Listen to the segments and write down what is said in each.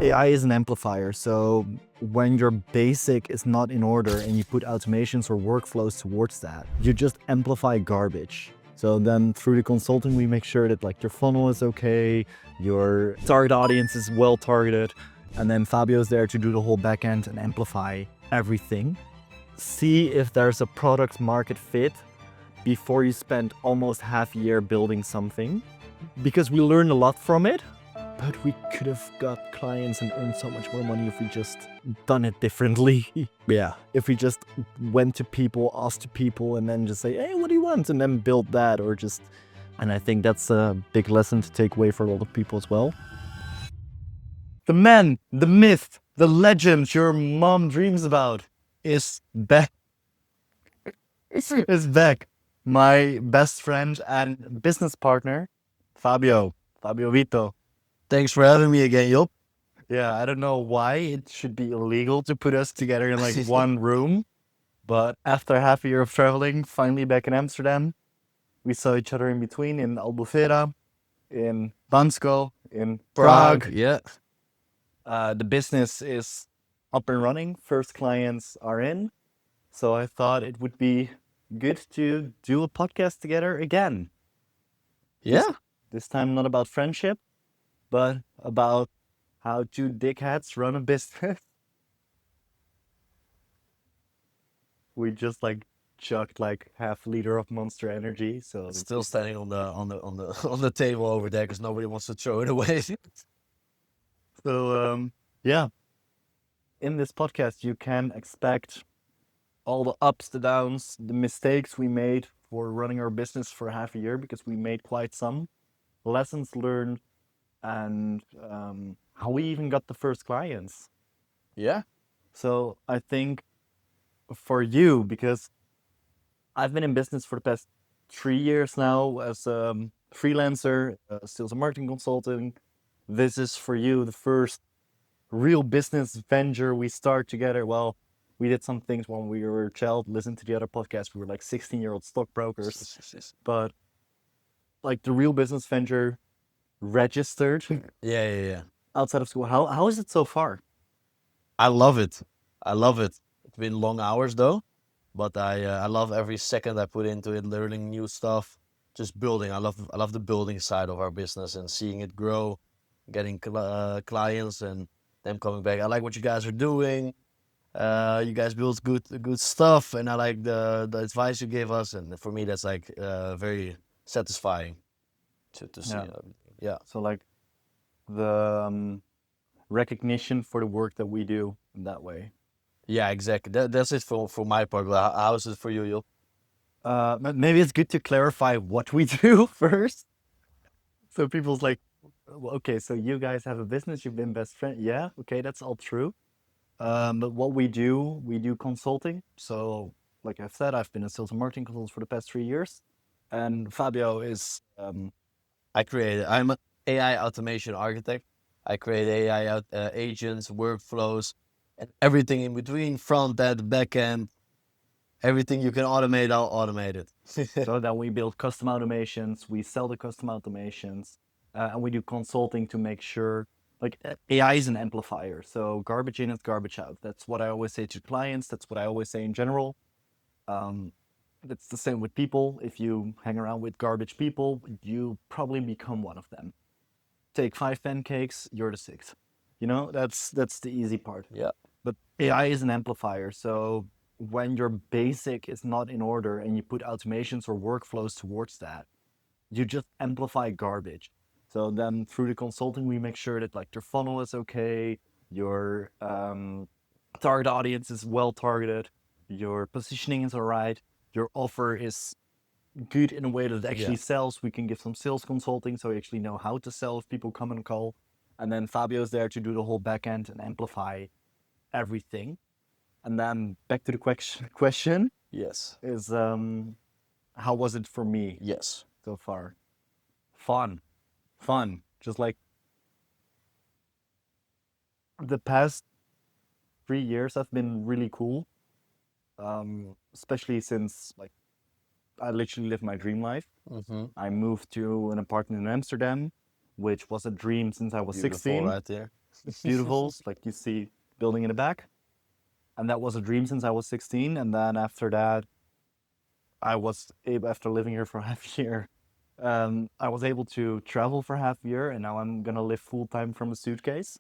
AI is an amplifier, so when your basic is not in order and you put automations or workflows towards that, you just amplify garbage. So then through the consulting, we make sure that like your funnel is okay, your target audience is well targeted, and then Fabio's there to do the whole backend and amplify everything. See if there's a product market fit before you spend almost half a year building something, because we learn a lot from it. But we could have got clients and earned so much more money if we just done it differently. Yeah, if we just went to people, asked to people, and then just say, hey, what do you want? And then build that, or just... And I think that's a big lesson to take away for a lot of people as well. The man, the myth, the legend your mom dreams about is back. Is back. My best friend and business partner, Fabio Vitto. Thanks for having me again, Job. Yeah, I don't know why it should be illegal to put us together in like one room, but after half a year of traveling, finally back in Amsterdam, we saw each other in between in Albufeira, in Bansko, in Prague. Yeah. The business is up and running. First clients are in. So I thought it would be good to do a podcast together again. Yeah. This time not about friendship, but about how two dickheads run a business. We just like chugged like half liter of Monster Energy, so It's still standing on the table over there because nobody wants to throw it away. Yeah. In this podcast, you can expect all the ups, the downs, the mistakes we made for running our business for half a year, because we made quite some lessons learned, and how we even got the first clients. Yeah. So I think for you, because I've been in business for the past 3 years now as a freelancer, sales and marketing consultant. This is for you the first real business venture we start together. Well, we did some things when we were a child. Listen to the other podcast. We were like 16-year-old stockbrokers, but like the real business venture registered Yeah. outside of school. How is it so far? I love it. It's been long hours though, but I love every second I put into it, learning new stuff, just building. I love the building side of our business and seeing it grow, getting clients and them coming back. I like what you guys are doing. You guys build good stuff, and I like the advice you gave us, and for me that's like very satisfying to see. Yeah. Yeah. So like the recognition for the work that we do in that way. Yeah, exactly. That's it for my part. But how is it for you, Job? Maybe it's good to clarify what we do first. So people's like, well, okay, so you guys have a business, you've been best friend. Yeah, okay, that's all true. But what we do consulting. So like I've said, I've been a sales and marketing consultant for the past 3 years. And Fabio is, I'm an AI automation architect. I create AI agents, workflows, and everything in between, front end, back end, everything you can automate, I'll automate it. so that we build custom automations, we sell the custom automations, and we do consulting to make sure, like AI is an amplifier. So garbage in is garbage out. That's what I always say to clients. That's what I always say in general. That's the same with people. If you hang around with garbage people, you probably become one of them. Take 5 pancakes, you're the 6th. You know, that's the easy part. Yeah. But AI is an amplifier. So when your basic is not in order and you put automations or workflows towards that, you just amplify garbage. So then through the consulting, we make sure that like your funnel is okay, your target audience is well targeted, your positioning is all right, your offer is good in a way that it actually sells. We can give some sales consulting so you actually know how to sell if people come and call. And then Fabio's there to do the whole backend and amplify everything. And then back to the question Yes. is, how was it for me Yes. so far? Fun. Just like the past 3 years have been really cool. Especially since like I literally lived my dream life. Mm-hmm. I moved to an apartment in Amsterdam, which was a dream since I was Beautiful 16. right there. It's beautiful. It's like you see building in the back. And that was a dream since I was 16. And then after that, I was able, after living here for half a year, I was able to travel for half a year. And now I'm going to live full time from a suitcase,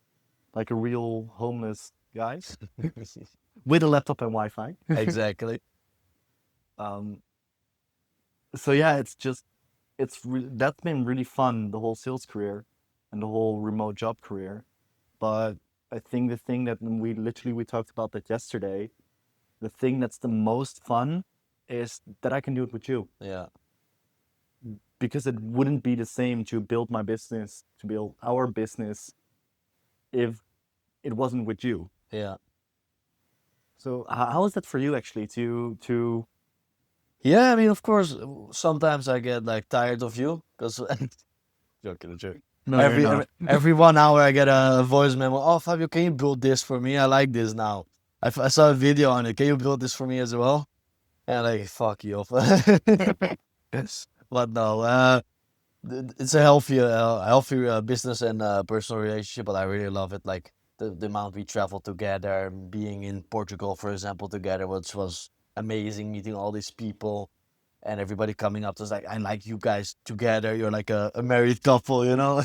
like a real homeless guy with a laptop and Wi-Fi. Exactly. Um, so yeah, that's been really fun, the whole sales career and the whole remote job career. But I think the thing that we talked about that yesterday, the thing that's the most fun is that I can do it with you, Yeah. because it wouldn't be the same to build my business, to build our business, if it wasn't with you. Yeah. So how is that for you actually to Yeah, I mean, of course, sometimes I get like tired of you because joking, joking. No, you're not. Every 1 hour I get a voice memo. Oh, Fabio, can you build this for me? I like this now. I saw a video on it. Can you build this for me as well? And like, fuck you off. Yes. But no, it's a healthy business and personal relationship. But I really love it. Like the amount we travel together, being in Portugal, for example, together, which was amazing. Meeting all these people and everybody coming up to us like, I like you guys together. You're like a married couple, you know.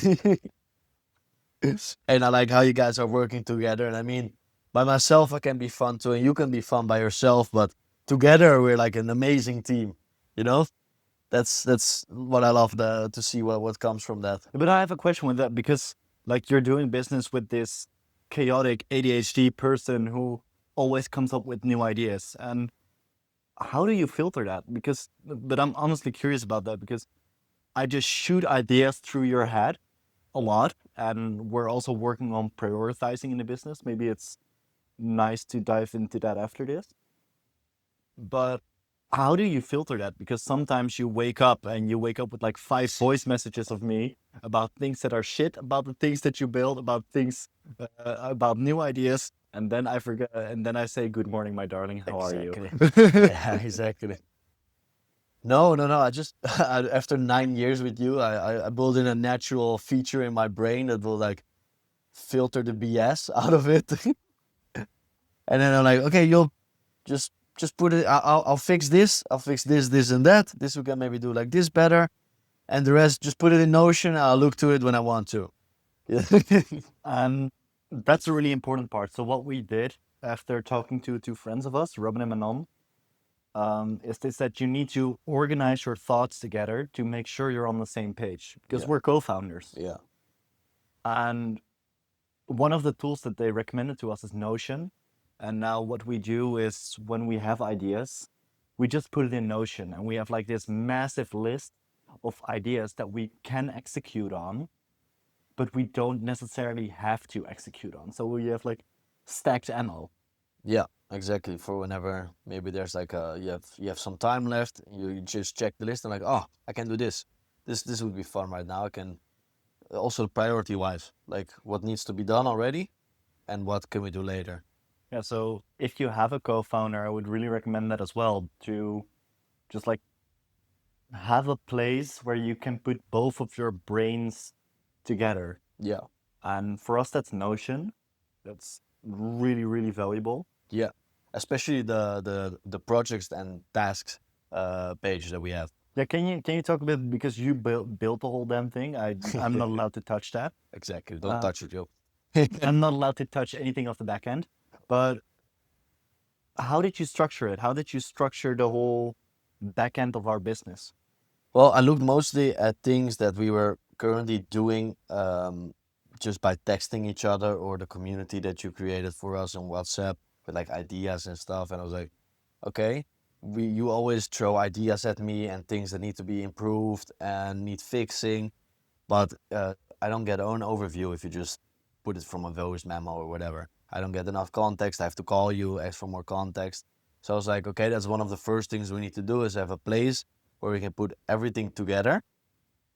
And I like how you guys are working together. And I mean, by myself, I can be fun too, and you can be fun by yourself. But together, we're like an amazing team. You know, that's what I love to see what comes from that. But I have a question with that, because like you're doing business with this chaotic ADHD person who always comes up with new ideas. And how do you filter that? But I'm honestly curious about that, because I just shoot ideas through your head a lot. And we're also working on prioritizing in the business. Maybe it's nice to dive into that after this. But how do you filter that? Because sometimes you wake up with like 5 voice messages of me about things that are shit, about the things that you build, about things, about new ideas. And then I forget, and then I say, "Good morning, my darling. How are you?" Exactly. Yeah, exactly. No, no, no. I just after 9 years with you, I built in a natural feature in my brain that will like filter the BS out of it. And then I'm like, okay, you'll just put it. I'll fix this. I'll fix this, this, and that. This we can maybe do like this better, and the rest just put it in Notion. I'll look to it when I want to. Yeah. And that's a really important part. So what we did after talking to 2 friends of us, Robin and Manon, is they said you need to organize your thoughts together to make sure you're on the same page, because Yeah. we're co-founders. Yeah. And one of the tools that they recommended to us is Notion. And now what we do is, when we have ideas, we just put it in Notion, and we have like this massive list of ideas that we can execute on, but we don't necessarily have to execute on. So we have like stacked ammo. Yeah, exactly. For whenever maybe there's like you have some time left, you just check the list and like, oh, I can do this. This would be fun right now. I can also priority wise, like what needs to be done already, and what can we do later. Yeah, so if you have a co-founder, I would really recommend that as well, to just like have a place where you can put both of your brains together. Yeah, And for us, that's Notion. That's really, really valuable. yeah. Especially the projects and tasks page that we have. Yeah, can you talk a bit, because you built the whole damn thing? I'm not allowed to touch that. Exactly. Don't Uh, touch it, Joe. I'm not allowed to touch anything off the back end. But how did you structure it? How did you structure the whole back end of our business? Well, I looked mostly at things that we were currently doing just by texting each other, or the community that you created for us on WhatsApp with like ideas and stuff. And I was like, okay, you always throw ideas at me and things that need to be improved and need fixing, but I don't get an overview if you just put it from a voice memo or whatever. I don't get enough context. I have to call you, ask for more context. So I was like, okay, that's one of the first things we need to do, is have a place where we can put everything together,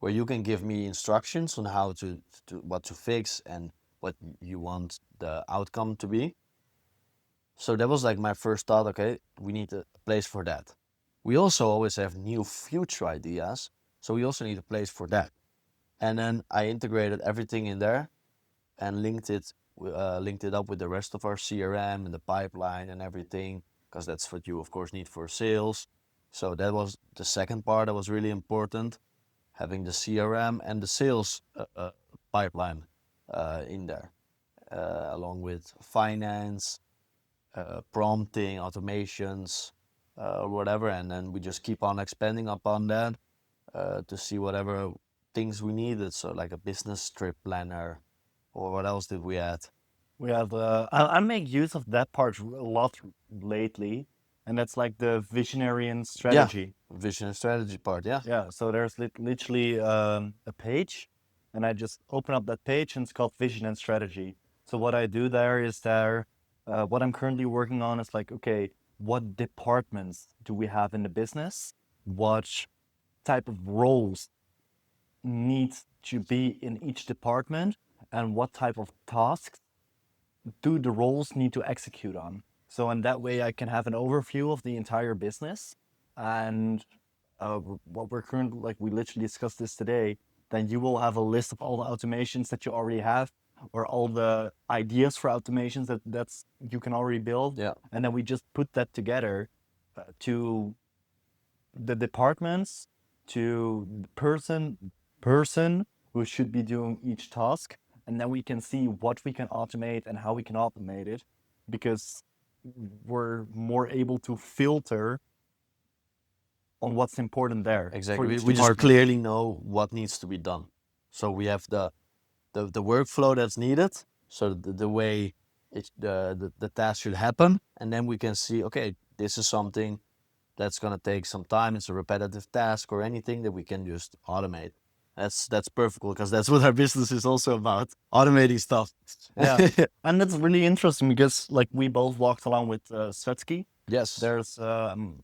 where you can give me instructions on how to what to fix and what you want the outcome to be. So that was like my first thought, okay, we need a place for that. We also always have new future ideas, so we also need a place for that. And then I integrated everything in there and linked it We linked it up with the rest of our CRM and the pipeline and everything, because that's what you of course need for sales. So that was the second part that was really important, having the CRM and the sales pipeline in there, along with finance, prompting, automations, or whatever. And then we just keep on expanding upon that to see whatever things we needed. So like a business trip planner, or what else did we add? We have I make use of that part a lot lately, and that's like the visionary and strategy. Vision and strategy part. Yeah. Yeah, so there's literally a page, and I just open up that page, and it's called Vision and Strategy. So what I do there is what I'm currently working on is like, okay, what departments do we have in the business? What type of roles need to be in each department? And what type of tasks do the roles need to execute on? So in that way, I can have an overview of the entire business and what we're currently, like we literally discussed this today, then you will have a list of all the automations that you already have or all the ideas for automations that's you can already build. Yeah. And then we just put that together to the departments, to the person who should be doing each task, and then we can see what we can automate and how we can automate it, because we're more able to filter on what's important there. Exactly. For each We just department. clearly know what needs to be done. So we have the workflow that's needed. So the way the task should happen, and then we can see, okay, this is something that's gonna take some time. It's a repetitive task or anything that we can just automate. That's perfect, because that's what our business is also about, automating stuff. Yeah, and that's really interesting because like we both walked along with Svetsky. Yes. There's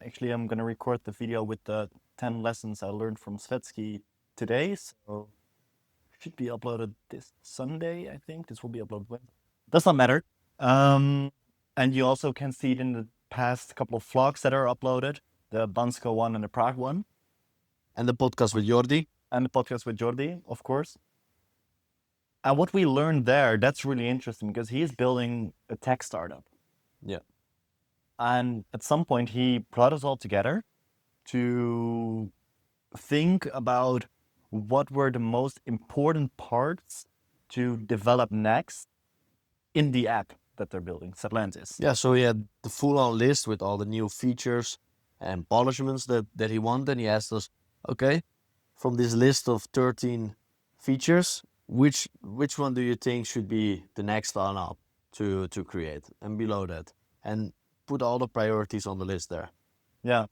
actually I'm gonna record the video with the 10 lessons I learned from Svetsky today, so should be uploaded this Sunday, I think. This will be uploaded when? Does not matter. And you also can see it in the past couple of vlogs that are uploaded, the Bansko one and the Prague one. And the podcast with Jordi. And the podcast with Jordi, of course. And what we learned there, that's really interesting because he is building a tech startup. Yeah. And at some point, he brought us all together to think about what were the most important parts to develop next in the app that they're building, Atlantis. Yeah, so he had the full-on list with all the new features and polishments that he wanted. And he asked us, okay, from this list of 13 features, which one do you think should be the next one up to create? And below that, and put all the priorities on the list there. Yeah.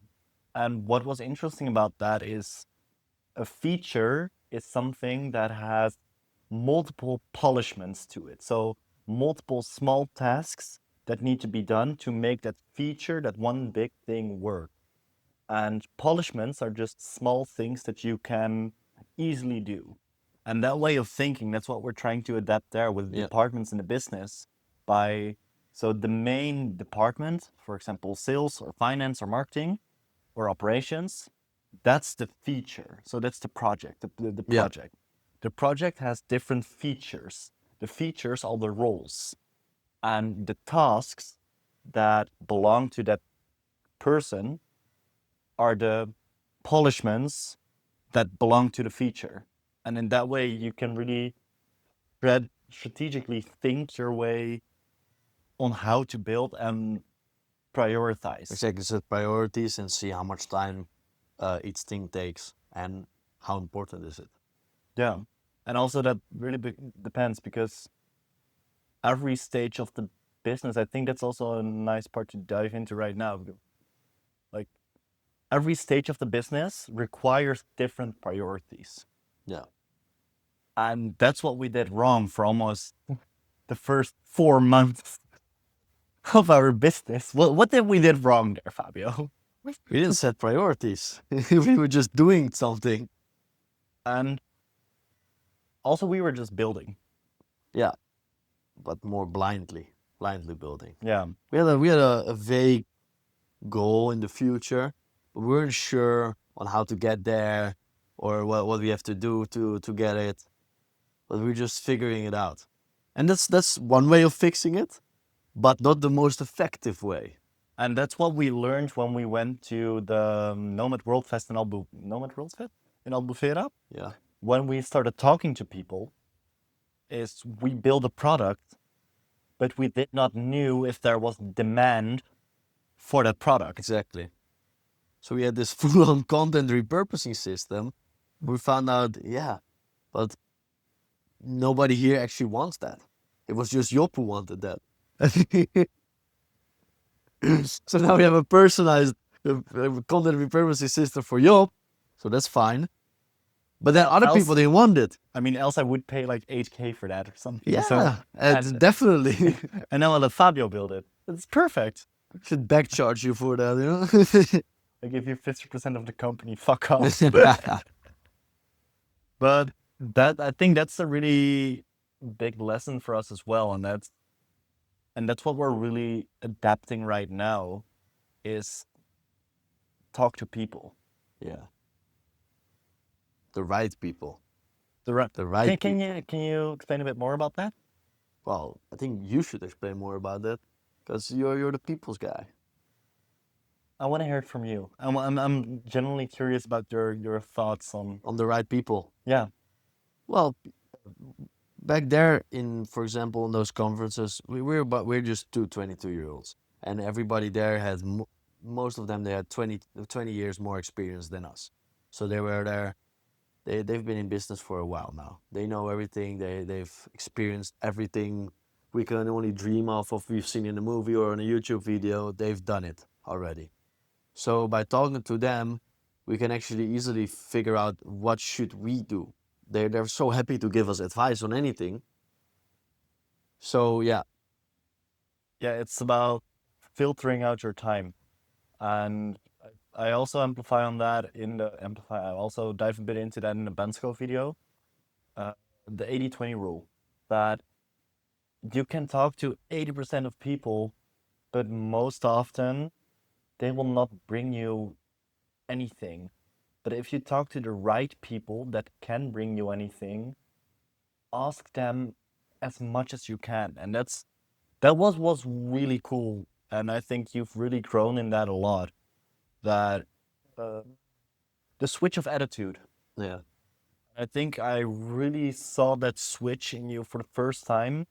And what was interesting about that is a feature is something that has multiple polishments to it. So multiple small tasks that need to be done to make that feature, that one big thing work. And polishments are just small things that you can easily do. And that way of thinking, that's what we're trying to adapt there with Yeah. departments in the business so the main department, for example, sales or finance or marketing or operations, that's the feature. So that's the project, the Yeah. project. The project has different features. The features are the roles. And the tasks that belong to that person are the polishments that belong to the feature. And in that way, you can really strategically think your way on how to build and prioritize. Exactly, set priorities and see how much time each thing takes and how important is it. Yeah. And also that really depends because every stage of the business, I think that's also a nice part to dive into right now. Like every stage of the business requires different priorities. Yeah. And that's what we did wrong for almost the first 4 months of our business. What did we did wrong there, Fabio? We didn't set priorities. We were just doing something. And also we were just building. Yeah, but more blindly building. Yeah. We had a vague goal in the future, but we weren't sure on how to get there or what we have to do to get it. But we're just figuring it out. And that's one way of fixing it, but not the most effective way. And that's what we learned when we went to the Nomad World Fest in Albufeira. Yeah. When we started talking to people, is we build a product, but we did not knew if there was demand for that product. Exactly. So we had this full-on content repurposing system. We found out, yeah, but nobody here actually wants that. It was just Job who wanted that. So now we have a personalized content repurposing system for Job. So that's fine. But then other people didn't want it. I mean, else I would pay like 8K for that or something. Yeah, So, definitely. and now I'll let Fabio build it. It's perfect. Should back charge you for that, you know? I give you 50% of the company. Fuck off. But that, I think that's a really big lesson for us as well, and that's what we're really adapting right now, is talk to people. Yeah. The right people. The right. The right Can you explain a bit more about that? Well, I think you should explain more about that, because you're the people's guy. I want to hear it from you. I'm genuinely curious about your thoughts on. On the right people. Yeah. Well, back there for example, in those conferences, we're just two 22-year-olds, and everybody there had most of them, they had 20 years more experience than us. So they were there. They've been in business for a while now. They know everything. They've experienced everything we can only dream of we've seen in a movie or in a YouTube video. They've done it already. So by talking to them, we can actually easily figure out what should we do. They're so happy to give us advice on anything. So yeah. Yeah, it's about filtering out your time. And I also amplify on that I also dive a bit into that in the Bansko video. The 80-20 rule, that you can talk to 80% of people, but most often they will not bring you anything. But if you talk to the right people that can bring you anything, ask them as much as you can. And that was really cool. And I think you've really grown in that a lot. That the switch of attitude. Yeah. I think I really saw that switch in you for the first time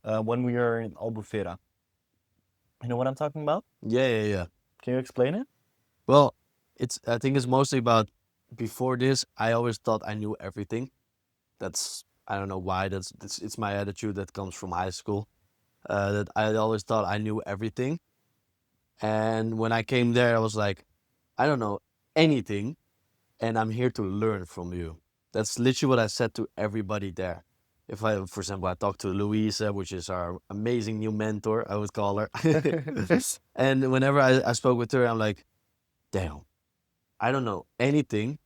when we were in Albufeira. You know what I'm talking about? Yeah. Can you explain it? Well, I think it's mostly about, before this, I always thought I knew everything. I don't know why, it's my attitude that comes from high school. That I always thought I knew everything. And when I came there, I was like, I don't know anything, and I'm here to learn from you. That's literally what I said to everybody there. If for example, I talked to Louisa, which is our amazing new mentor, I would call her. And whenever I spoke with her, I'm like, damn, I don't know anything.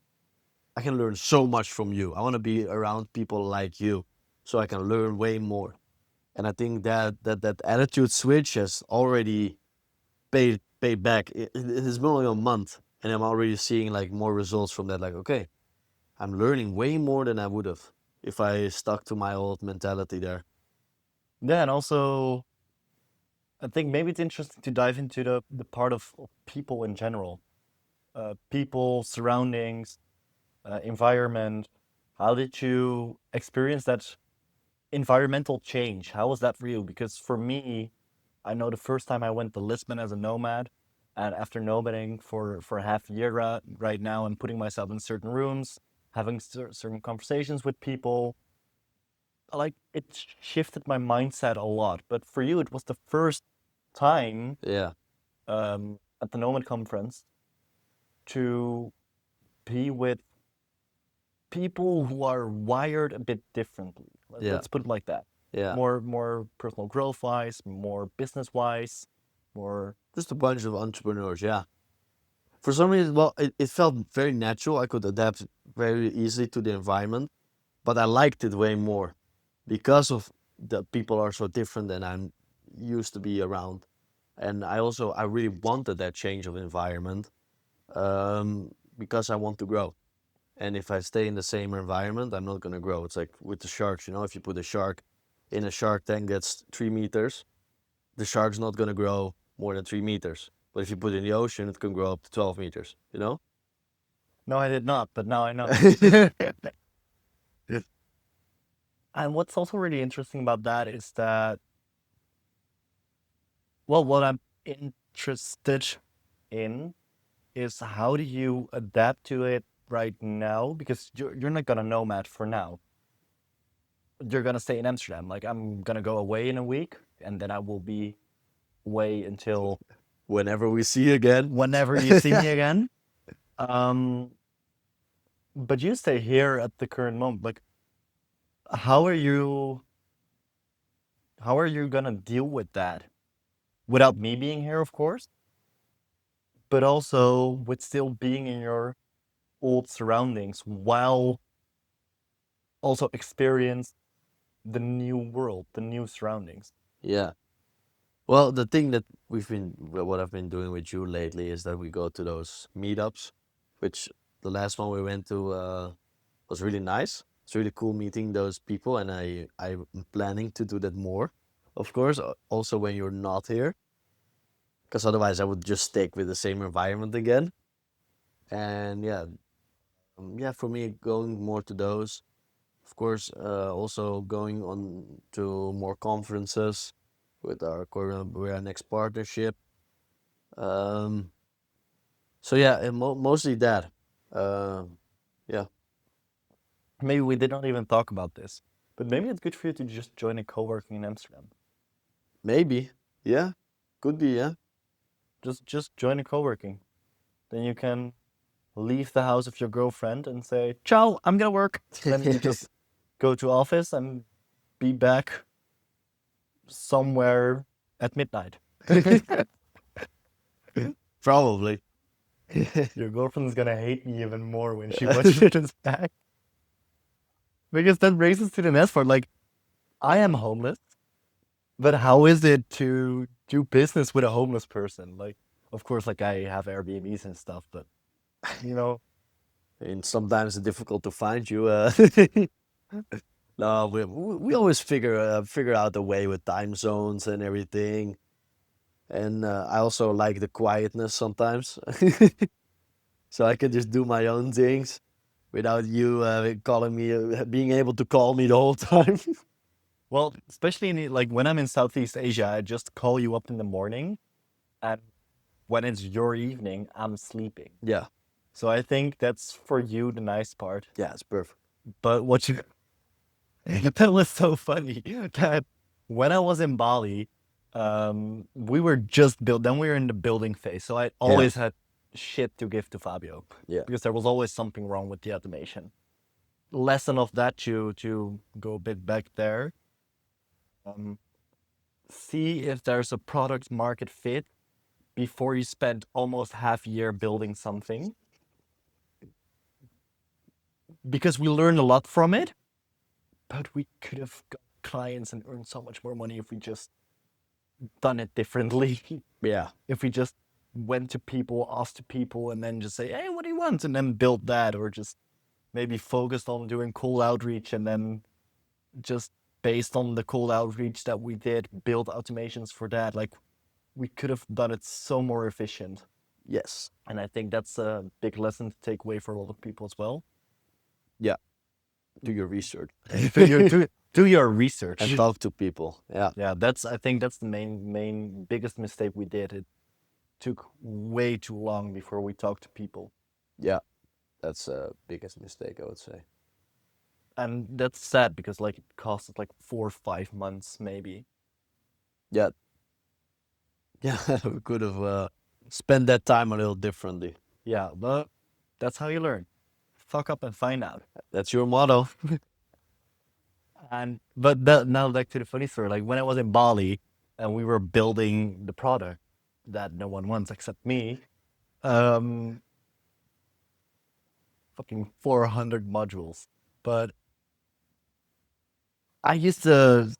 I can learn so much from you. I want to be around people like you so I can learn way more. And I think that attitude switch has already paid back. It has been only a month, and I'm already seeing like more results from that. Like, okay, I'm learning way more than I would have if I stuck to my old mentality there. Yeah, and also I think maybe it's interesting to dive into the part of people in general. People, surroundings, environment. How did you experience that environmental change? How was that for you? Because for me, I know the first time I went to Lisbon as a nomad, and after nomading for half a year right now, and putting myself in certain rooms, having certain conversations with people, like it shifted my mindset a lot. But for you, it was the first time Yeah, at the Nomad conference to be with people who are wired a bit differently. Yeah. Let's put it like that. yeah. More personal growth wise, more business wise, more. Just a bunch of entrepreneurs, yeah. For some reason, well, it felt very natural. I could adapt very easily to the environment, but I liked it way more because of the people are so different than I'm used to be around. And I really wanted that change of environment, because I want to grow. And if I stay in the same environment, I'm not going to grow. It's like with the sharks, if you put a shark in a shark tank that's 3 meters, the shark's not going to grow more than 3 meters. But if you put it in the ocean, it can grow up to 12 meters, you know? No, I did not, but now I know. And what's also really interesting about that is that, well, what I'm interested in is how do you adapt to it right now? Because you're not gonna nomad for now. You're gonna stay in Amsterdam. Like I'm gonna go away in a week, and then I will be away until Whenever we see again. whenever you see me again. Um, but you stay here at the current moment. Like, how are you? How are you gonna deal with that without me being here, of course, but also with still being in your old surroundings while also experience the new world, the new surroundings. Yeah. Well, the thing that what I've been doing with you lately is that we go to those meetups, which the last one we went to was really nice. It's really cool meeting those people, and I'm planning to do that more. Of course, also when you're not here, because otherwise I would just stick with the same environment again. And yeah, yeah, for me, going more to those. Of course, also going on to more conferences with our next partnership. Um, so yeah, and mostly that. Uh, yeah, Maybe we did not even talk about this, but maybe it's good for you to just join a co-working in Amsterdam. maybe. Yeah, could be. Yeah, Just join a co-working. Then you can leave the house of your girlfriend and say, "Ciao, I'm gonna work." Then you just go to office and be back somewhere at midnight. probably. Your girlfriend's gonna hate me even more when she watches this back. Because that raises to the next part. Like, I am homeless, but how is it to do business with a homeless person? Like, of course, like I have Airbnbs and stuff, but you know, And sometimes it's difficult to find you. No, we always figure out a way with time zones and everything. And I also like the quietness sometimes, so I can just do my own things without you calling me, being able to call me the whole time. well, especially like when I'm in Southeast Asia, I just call you up in the morning, and when it's your evening, I'm sleeping. Yeah, So I think that's for you the nice part. yeah, it's perfect. But what you that was so funny that when I was in Bali, we were just built. Then we were in the building phase, so I always had shit to give to Fabio Yeah, because there was always something wrong with the automation. Lesson of that to go a bit back there. Um, see if there's a product market fit before you spend almost half a year building something, because we learned a lot from it, but we could have got clients and earned so much more money if we just done it differently. yeah, If we just went to people, asked to people, and then just say, "Hey, what do you want?" and then build that, or just maybe focused on doing cold outreach and then just based on the cold outreach that we did, build automations for that. Like we could have done it so more efficient. yes, And I think that's a big lesson to take away for a lot of people as well. yeah. Do your research Do your research. and talk to people. Yeah, Yeah, I think that's the main biggest mistake we did. It took way too long before we talked to people. yeah. That's the biggest mistake I would say. And that's sad because like it cost us like 4 or 5 months maybe. Yeah, yeah. We could have spent that time a little differently. Yeah, but that's how you learn. Fuck up and find out. That's your motto. And but that, now back to the funny story. Like when I was in Bali and we were building the product that no one wants except me, um, fucking 400 modules. But I used to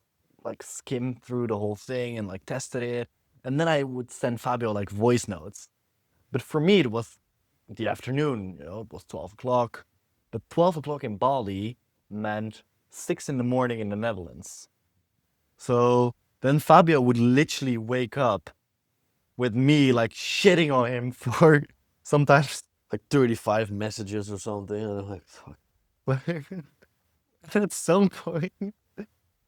like skim through the whole thing and like tested it, and then I would send Fabio like voice notes. But for me, it was the afternoon. It was 12 o'clock. But 12 o'clock in Bali meant 6 in the morning in the Netherlands. So then Fabio would literally wake up with me like shitting on him for sometimes. Like 35 messages or something. And I'm like, fuck. At some point,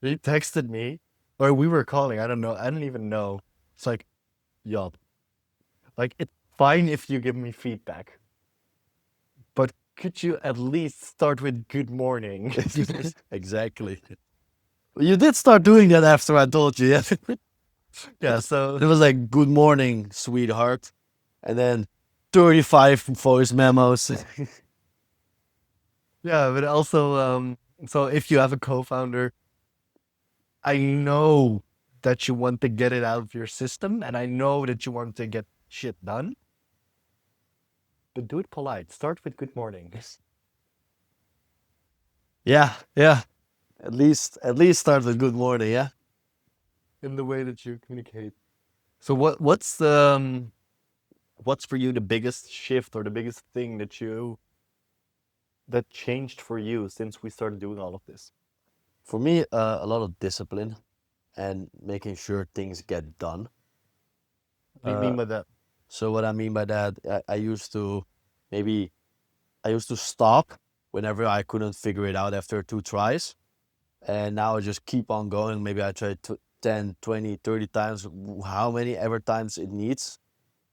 he texted me, or we were calling. I don't know. I don't even know. It's like, yo, like it's fine if you give me feedback, but could you at least start with good morning? Exactly. You did start doing that after I told you, yeah. Yeah. So It was like, good morning, sweetheart. And then 35 voice memos. yeah, but also, so if you have a co-founder, I know that you want to get it out of your system, and I know that you want to get shit done. But do it polite. Start with good morning. Yeah, yeah. At least start with good morning, yeah. In the way that you communicate. So what's for you the biggest shift or the biggest thing that changed for you since we started doing all of this? For me, a lot of discipline and making sure things get done. What do you mean Uh, by that? so what I mean by that, I used to maybe I used to stop whenever I couldn't figure it out after 2 tries. And now I just keep on going. Maybe I try 10, 20, 30 times, how many ever times it needs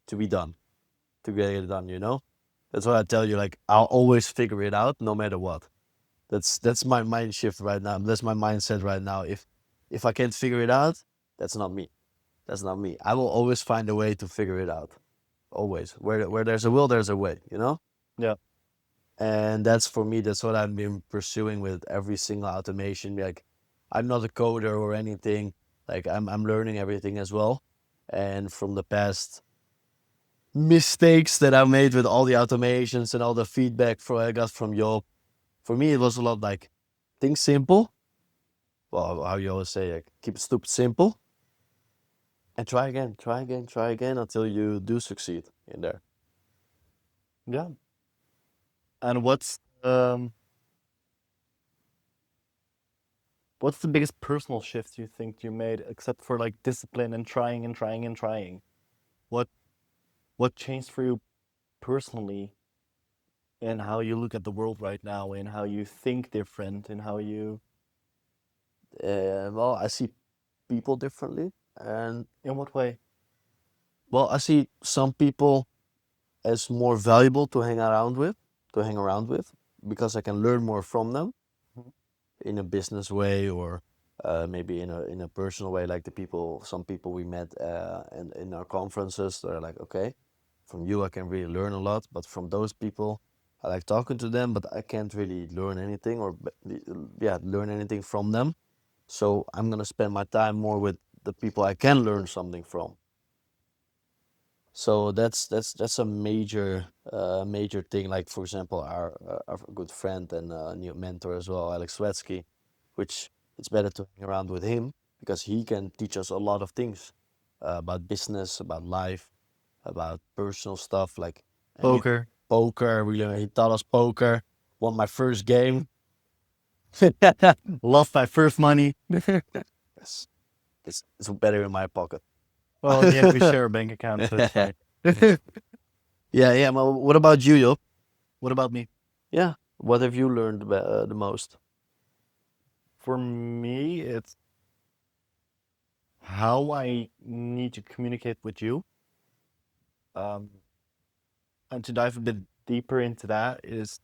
to be done, to get it done, you know? That's what I tell you, like I'll always figure it out no matter what. That's my mind shift right now. That's my mindset right now. If I can't figure it out, that's not me. That's not me. I will always find a way to figure it out. Always. Where there's a will, there's a way, you know? Yeah. And that's for me, that's what I've been pursuing with every single automation. Like I'm not a coder or anything. Like I'm learning everything as well. And from the past mistakes that I made with all the automations and all the feedback I got from Job, for me it was a lot like think simple. Well, how you always say, like, keep it stupid simple and try again, try again, try again until you do succeed in there. Yeah. And what's the biggest personal shift you think you made, except for like discipline and trying and trying and trying? What what changed for you personally in how you look at the world right now, in how you think different, in how you Well, I see people differently, and in what way? well, I see some people as more valuable to hang around with, because I can learn more from them Mhm. in a business way, or maybe in a personal way, like some people we met in our conferences. They're like, okay, from you I can really learn a lot, but from those people I like talking to them, but I can't really learn anything, or yeah, learn anything from them. So I'm gonna spend my time more with the people I can learn something from. So that's a major thing. Like for example, our good friend and new mentor as well, Alex Swetsky, which it's better to hang around with him because he can teach us a lot of things about business, about life, about personal stuff. Like and we Poker. poker. He taught us poker. Won my first game. Lost my first money. Yes, it's better in my pocket. Well, in the end, we share a bank account, so it's fine. Yeah, yeah. Well, what about you, Job? What about me? Yeah. What have you learned the most? For me, it's how I need to communicate with you. Um, and to dive a bit deeper into that is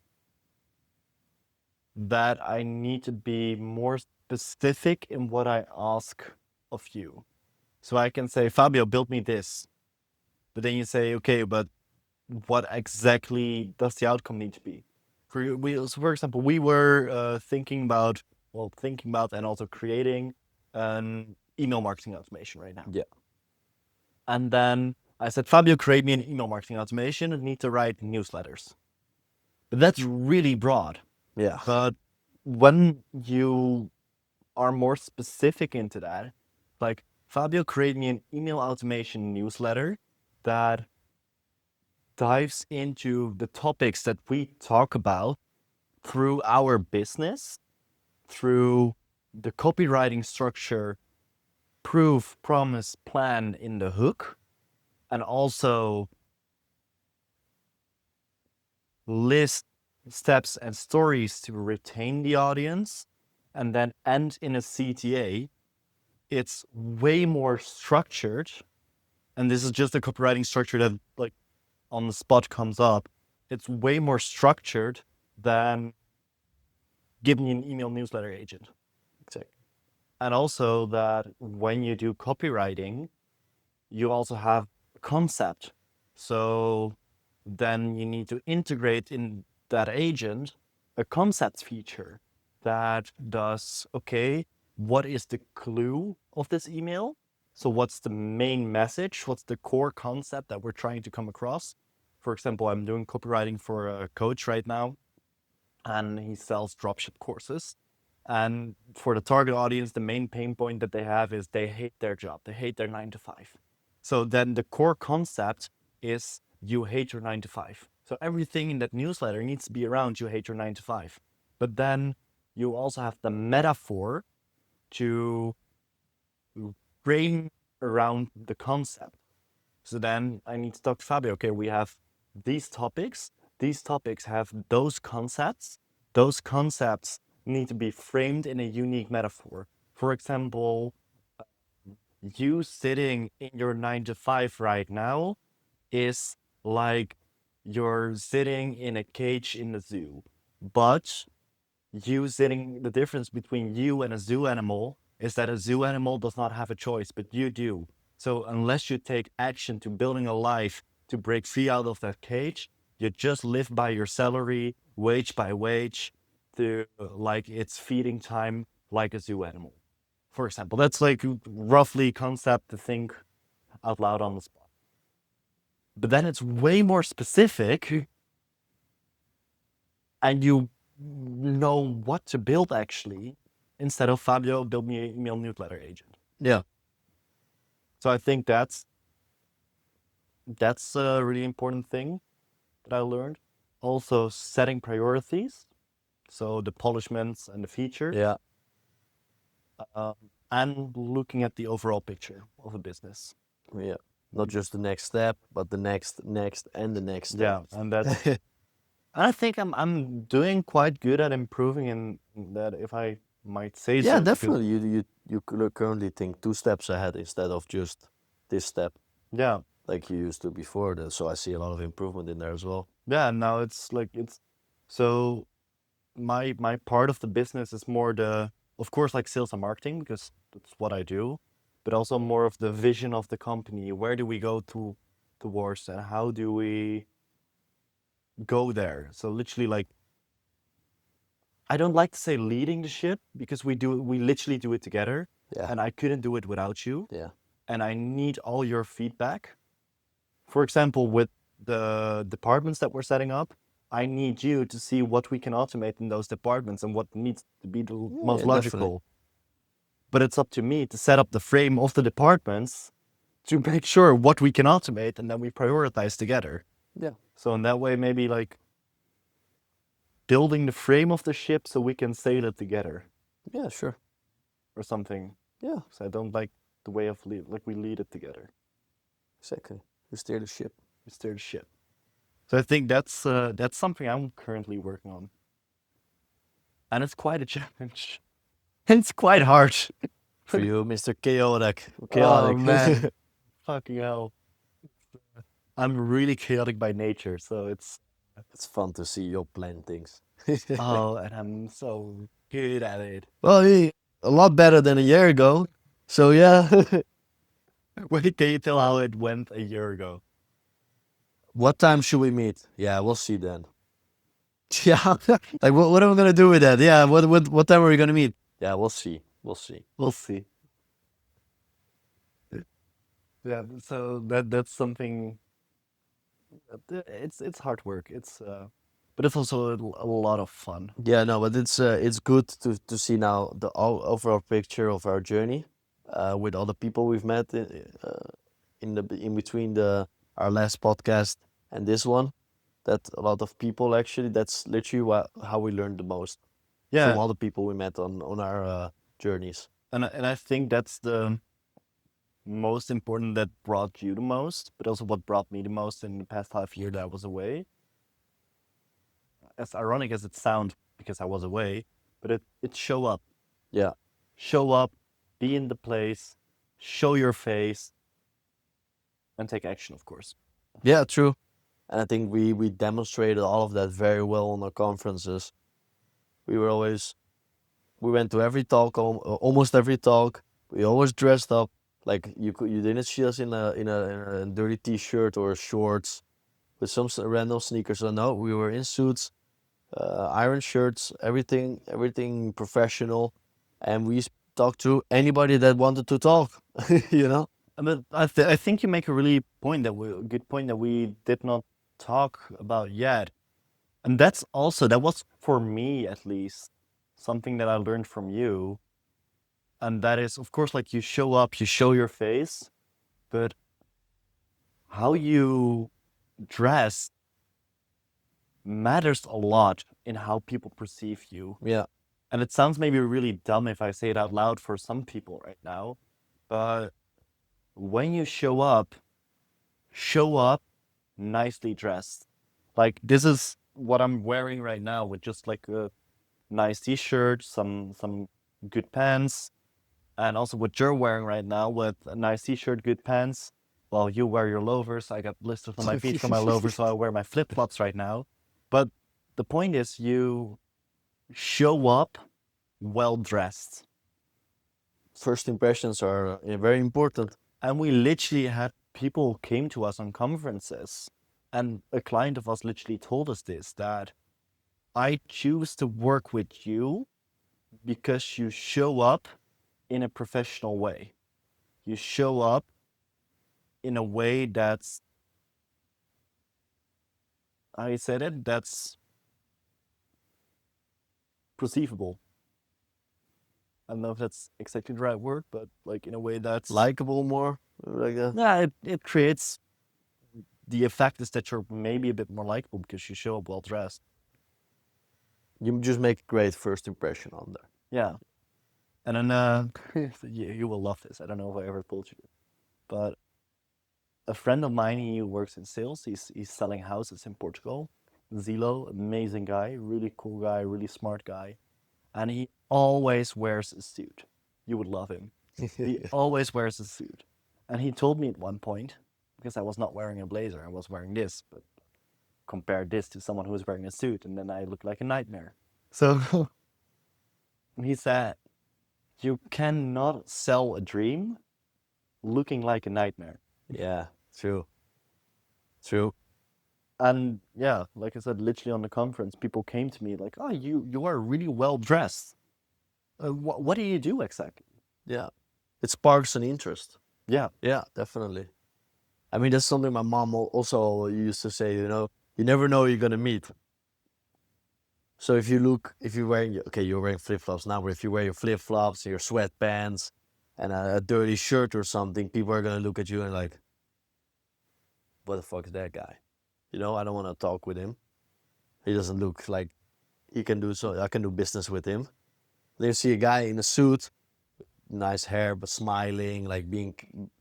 that I need to be more specific in what I ask of you. So I can say, Fabio, build me this. But then you say, okay, but what exactly does the outcome need to be? For example, we were thinking about and also creating an email marketing automation right now. Yeah. And then I said, Fabio, create me an email marketing automation and need to write newsletters. But that's really broad. Yeah. But when you are more specific into that, like Fabio, create me an email automation newsletter that dives into the topics that we talk about through our business, through the copywriting structure, proof, promise, plan in the hook, and also list steps and stories to retain the audience, and then end in a CTA, it's way more structured. And this is just a copywriting structure that like on the spot comes up. It's way more structured than give me an email newsletter agent. Exactly. And also that when you do copywriting, you also have a concept. So then you need to integrate in that agent a concept feature that does, okay, what is the clue of this email? So what's the main message? What's the core concept that we're trying to come across? For example, I'm doing copywriting for a coach right now, and he sells dropship courses. And for the target audience, the main pain point that they have is they hate their job. They hate their 9 to 5. So then the core concept is you hate your 9 to 5. So everything in that newsletter needs to be around you hate your 9 to 5. But then you also have the metaphor to frame around the concept. So then I need to talk to Fabio. Okay, we have these topics. These topics have those concepts. Those concepts need to be framed in a unique metaphor. For example, you sitting in your 9 to 5 right now is like you're sitting in a cage in the zoo. But the difference between you and a zoo animal is that a zoo animal does not have a choice, but you do. So unless you take action to building a life to break free out of that cage, you just live by your salary, wage by wage, to like it's feeding time like a zoo animal. For example, that's like roughly concept to think out loud on the spot. But then it's way more specific, and you know what to build actually, instead of Fabio, build me an email newsletter agent. Yeah. So I think that's a really important thing that I learned. Also setting priorities, so the polishments and the features, Yeah. and looking at the overall picture of a business. Yeah. Not just the next step, but the next, and the next step. Yeah, and that's. I think I'm doing quite good at improving in that, if I might say so. Yeah, because- definitely. You currently think 2 steps ahead instead of just this step Yeah, like you used to before. So I see a lot of improvement in there as well. yeah. Now it's like so. My part of the business is more of course, like sales and marketing, because that's what I do, but also more of the vision of the company. Where do we go towards, and how do we go there? So literally, like, I don't like to say leading the ship, because we literally do it together. Yeah. And I couldn't do it without you. Yeah. And I need all your feedback. For example, with the departments that we're setting up, I need you to see what we can automate in those departments and what needs to be the most yeah, logical. definitely. But it's up to me to set up the frame of the departments to make sure what we can automate, and then we prioritize together. Yeah. So in that way, maybe like building the frame of the ship so we can sail it together Yeah, sure. or something. Yeah, So I don't like the way of we lead it together. exactly. You steer the ship. We steer the ship. So I think that's something I'm currently working on, and it's quite a challenge. It's quite hard. For you, Mr. Chaotic. Oh man, fucking hell! I'm really chaotic by nature, so it's It's fun to see you plan things. and I'm so good at it. Well, a lot better than a year ago. So yeah. Wait, can you tell how it went a year ago? What time should we meet? Yeah, we'll see then. Yeah. Like what am I gonna do with that? Yeah, what time are we gonna meet? Yeah, we'll see. We'll see. We'll see. Yeah, so that's something. It's hard work. But it's also a lot of fun. Yeah, no, but it's good to see now the overall picture of our journey, with all the people we've met in between our last podcast and this one. That a lot of people actually. That's literally how we learned the most. Yeah, From all the people we met on our journeys. and I think that's most important that brought you the most, but also what brought me the most in the past half year that I was away. As ironic as it sounds, because I was away, but it show up. Yeah. Show up, be in the place, show your face, and take action, of course. Yeah, true. And I think we demonstrated all of that very well on our conferences. We went to every talk, almost every talk. We always dressed up. Like you didn't see us in a dirty t-shirt or shorts with some random sneakers. So no, we were in suits, iron shirts, everything professional, and we talked to anybody that wanted to talk. You know? But I think you make a really good point that we did not talk about yet. And that was for me at least something that I learned from you. And that is, of course, like you show up, you show your face, but how you dress matters a lot in how people perceive you. Yeah. And it sounds maybe really dumb if I say it out loud for some people right now, but when you show up nicely dressed. Like this is what I'm wearing right now with just like a nice t-shirt, some good pants, and also what you're wearing right now with a nice t-shirt, good pants. Well, you wear your loafers. I got blisters on my feet from my loafers, so I wear my flip-flops right now. But the point is you show up well dressed. First impressions are very important. And we literally had people came to us on conferences, and a client of us literally told us this, that I choose to work with you because you show up in a professional way. You show up in a way that's, how you said it, that's perceivable. I don't know if that's exactly the right word, but like in a way that's Likeable more, like that. yeah, it creates the effect is that you're maybe a bit more likable because you show up well dressed. You just make a great first impression on there. Yeah. And then you will love this. I don't know if I ever told you, but a friend of mine, he works in sales. He's selling houses in Portugal. Zilo, amazing guy, really cool guy, really smart guy, and he always wears a suit. You would love him. He always wears a suit, and he told me at one point, because I was not wearing a blazer, I was wearing this, but compare this to someone who's wearing a suit, and then I look like a nightmare. So he said, you cannot sell a dream looking like a nightmare. Yeah, true. True. And yeah, like I said, literally on the conference, people came to me like, "Oh, you are really well dressed. What do you do exactly?" Yeah. It sparks an interest. Yeah, Yeah, definitely. I mean, that's something my mom also used to say, you never know who you're gonna meet. So if you're wearing, okay, you're wearing flip-flops now, but if you wear your flip-flops, your sweatpants, and a dirty shirt or something, people are gonna look at you and like, what the fuck is that guy? I don't want to talk with him. He doesn't look like he can do so. I can do business with him. Then you see a guy in a suit, nice hair, but smiling, like being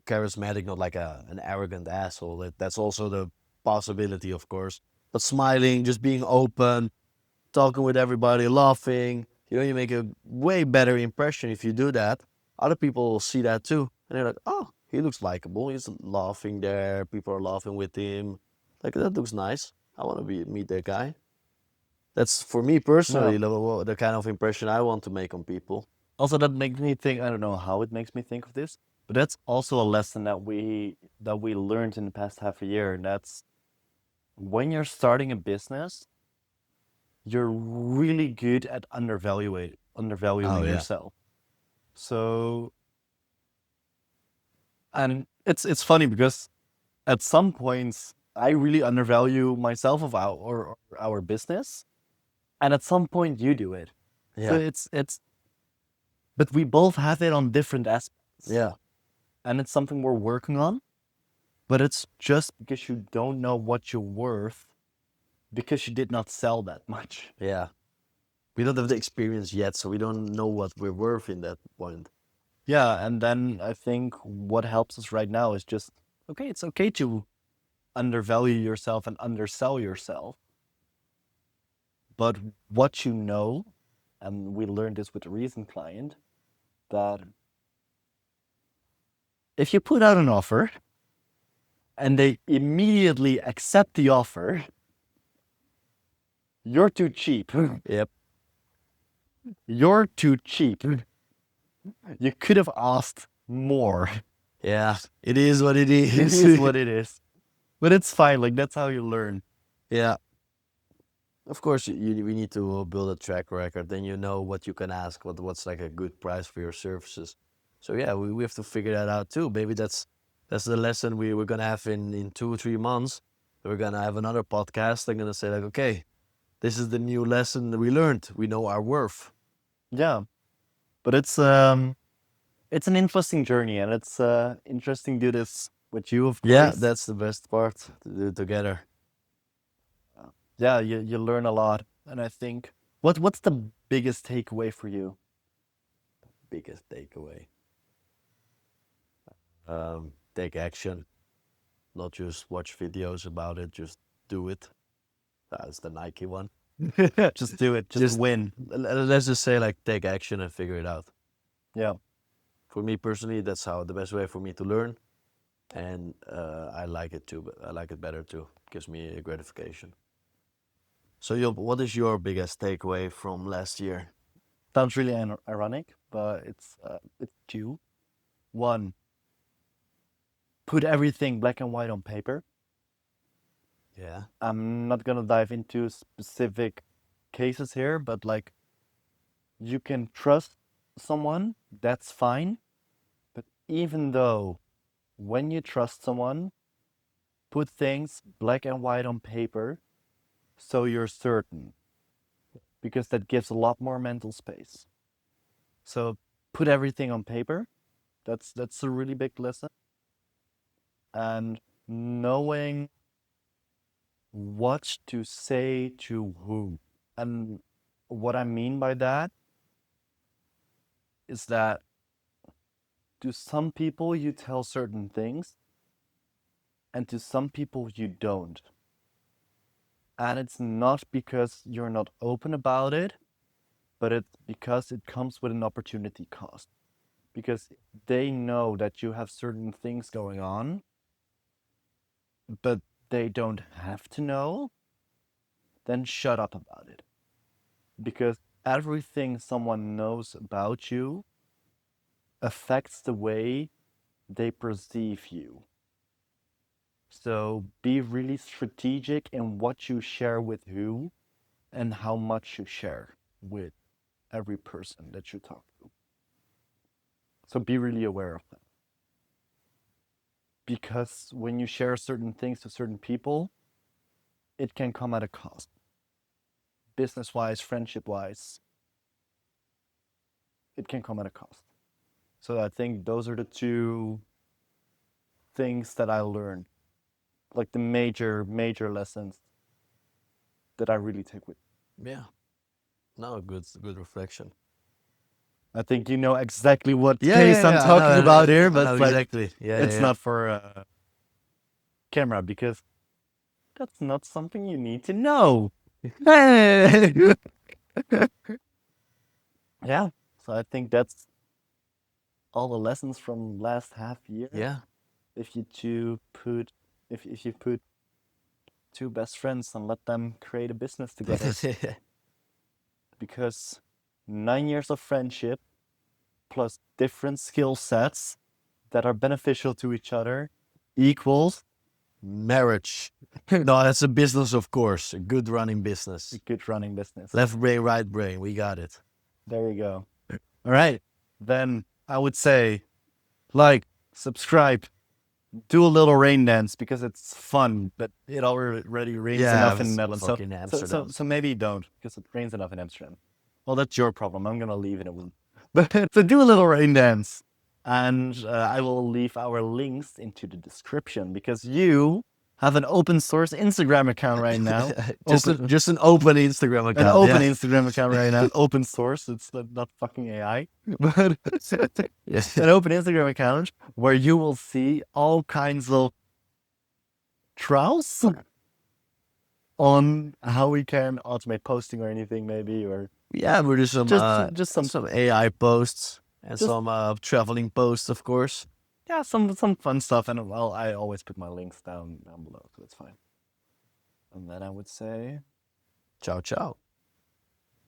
charismatic, not like an arrogant asshole. That's also the possibility, of course. But smiling, just being open, talking with everybody, laughing. You make a way better impression if you do that. Other people will see that too. And they're like, oh, he looks likable. He's laughing there. People are laughing with him. Like, that looks nice. I want to meet that guy. That's, for me personally, the kind of impression I want to make on people. Also, that makes me think. I don't know how it makes me think of this, but that's also a lesson that we learned in the past half a year. And that's when you're starting a business, you're really good at undervaluing Oh, yeah. yourself. So, and it's funny because at some points I really undervalue myself of our business, and at some point you do it. So Yeah. it's but we both have it on different aspects. Yeah. And it's something we're working on, but it's just because you don't know what you're worth because you did not sell that much. Yeah. We don't have the experience yet, so we don't know what we're worth in that point. Yeah, and then I think what helps us right now is just, okay, it's okay to undervalue yourself and undersell yourself. But what you know, and we learned this with a recent client, that if you put out an offer and they immediately accept the offer, you're too cheap. Yep. You're too cheap. You could have asked more. Yeah. It is what it is. It is what it is. But it's fine. Like, that's how you learn. Yeah. Of course, we need to build a track record. Then you know what you can ask, what's like a good price for your services. So yeah, we have to figure that out too. Maybe that's the lesson we're gonna have in 2 or 3 months. We're gonna have another podcast. I'm gonna say like, okay, this is the new lesson that we learned. We know our worth. Yeah. But it's an interesting journey, and it's interesting to do this with you, of course. Yeah, that's the best part, to do it together. Yeah, you learn a lot. And I think what's the biggest takeaway for you? Biggest takeaway. Take action. Not just watch videos about it, just do it. That's the Nike one. Just do it. Just win. Let's just say like take action and figure it out. Yeah. For me personally, that's how the best way for me to learn, and I like it too. But I like it better too. Gives me a gratification. So, Job, what is your biggest takeaway from last year? Sounds really ironic, but it's two. One, put everything black and white on paper. Yeah. I'm not gonna dive into specific cases here, but like, you can trust someone, that's fine. But even though when you trust someone, put things black and white on paper so you're certain, because that gives a lot more mental space. So put everything on paper. That's a really big lesson. And knowing what to say to who. And what I mean by that is that to some people you tell certain things, and to some people you don't. And it's not because you're not open about it, but it's because it comes with an opportunity cost. Because they know that you have certain things going on, but they don't have to know, then shut up about it. Because everything someone knows about you affects the way they perceive you. So be really strategic in what you share with who and how much you share with every person that you talk to. So be really aware of that. Because when you share certain things to certain people, it can come at a cost. Business-wise, friendship-wise, it can come at a cost. So I think those are the two things that I learned, like the major lessons that I really take with. Yeah. No, good reflection. I think you know exactly what case I'm talking about here, but like, exactly. Yeah, it's not for camera, because that's not something you need to know. Yeah. So I think that's all the lessons from last half year. Yeah. If you put two best friends and let them create a business together, because 9 years of friendship plus different skill sets that are beneficial to each other equals Marriage. No, that's a business, of course. A good running business. a good running business. Left brain, right brain. We got it. There you go. All right. Then I would say, like, subscribe, do a little rain dance, because it's fun, but it already rains enough in the Netherlands. fucking Amsterdam. So maybe don't, because it rains enough in Amsterdam. Well, that's your problem. I'm going to leave it alone. But so do a little rain dance. And I will leave our links into the description, because you have an open source Instagram account right now. just an open Instagram account. An open yeah. Instagram account right now. Open source. It's not fucking AI, but Yes. an open Instagram account where you will see all kinds of trials on how we can automate posting or anything, maybe, or Yeah, we'll do some just some some AI posts and Just- some traveling posts, of course. yeah, some fun stuff. And well, I always put my links down below, so that's fine. And then I would say Ciao, ciao.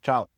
ciao.